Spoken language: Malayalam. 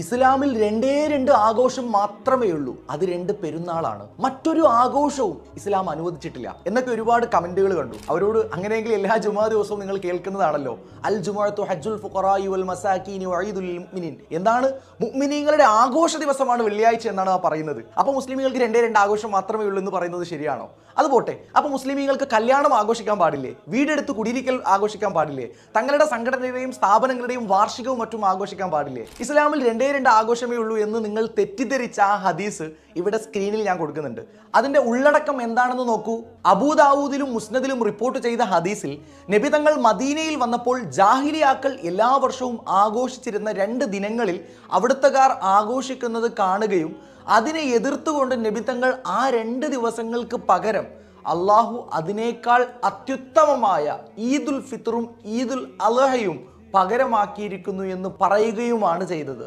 ഇസ്ലാമിൽ രണ്ടേ രണ്ട് ആഘോഷം മാത്രമേ ഉള്ളൂ. അത് രണ്ട് പെരുന്നാളാണ്. മറ്റൊരു ആഘോഷവും ഇസ്ലാം അനുവദിച്ചിട്ടില്ല എന്നൊക്കെ ഒരുപാട് കമന്റുകൾ കണ്ടു. അവരോട് അങ്ങനെയെങ്കിൽ എല്ലാ ജുമാ ദിവസവും നിങ്ങൾ കേൾക്കുന്നതാണല്ലോ, അൽ ജുമുഅത്തു ഹജ്ജുൽ ഫുഖറാഇ വൽ മസാകീനി വഈദുൽ മുഅ്മിനീൻ. എന്താണ്? മുഅ്മിനീങ്ങളുടെ ആഘോഷ ദിവസമാണ് വെള്ളിയാഴ്ച എന്നാണ് ആ പറയുന്നത്. അപ്പോൾ മുസ്ലിമീങ്ങൾക്ക് രണ്ടേ രണ്ട് ആഘോഷം മാത്രമേ ഉള്ളൂ എന്ന് പറയുന്നത് ശരിയാണോ? അത് പോട്ടെ, അപ്പോൾ മുസ്ലിമീങ്ങൾക്ക് കല്യാണം ആഘോഷിക്കാൻ പാടില്ലേ? വീടെടുത്ത് കുടിയിരിക്കൽ ആഘോഷിക്കാൻ പാടില്ലേ? തങ്ങളുടെ സംഘടനയുടെയും സ്ഥാപനങ്ങളുടെയും വാർഷികവും മറ്റും ആഘോഷിക്കാൻ പാടില്ലേ? ഇസ്ലാമിൽ രണ്ടേ രണ്ട് ആഘോഷമേ ഉള്ളൂ എന്ന് നിങ്ങൾ തെറ്റിദ്ധരിച്ച ആ ഹദീസ് ഇവിടെ സ്ക്രീനിൽ ഞാൻ കൊടുക്കുന്നുണ്ട്. അതിന്റെ ഉള്ളടക്കം എന്താണെന്ന് നോക്കൂ. അബൂദാവൂദിലും മുസ്നദിലും റിപ്പോർട്ട് ചെയ്ത ഹദീസിൽ നബി തങ്ങൾ മദീനയിൽ വന്നപ്പോൾ ജാഹിലിയാക്കൾ എല്ലാ വർഷവും ആഘോഷിച്ചിരുന്ന രണ്ട് ദിനങ്ങളിൽ അവിടുത്തുകാർ ആഘോഷിക്കുന്നത് കാണുകയും അതിനെ എതിർത്തുകൊണ്ട് നബി തങ്ങൾ ആ രണ്ട് ദിവസങ്ങൾക്ക് പകരം അള്ളാഹു അതിനേക്കാൾ അത്യുത്തമമായ ഈദുൽ ഫിത്തറും ഈദുൽ അദ്ഹയും പകരമാക്കിയിരിക്കുന്നു എന്ന് പറയുകയുമാണ് ചെയ്തത്.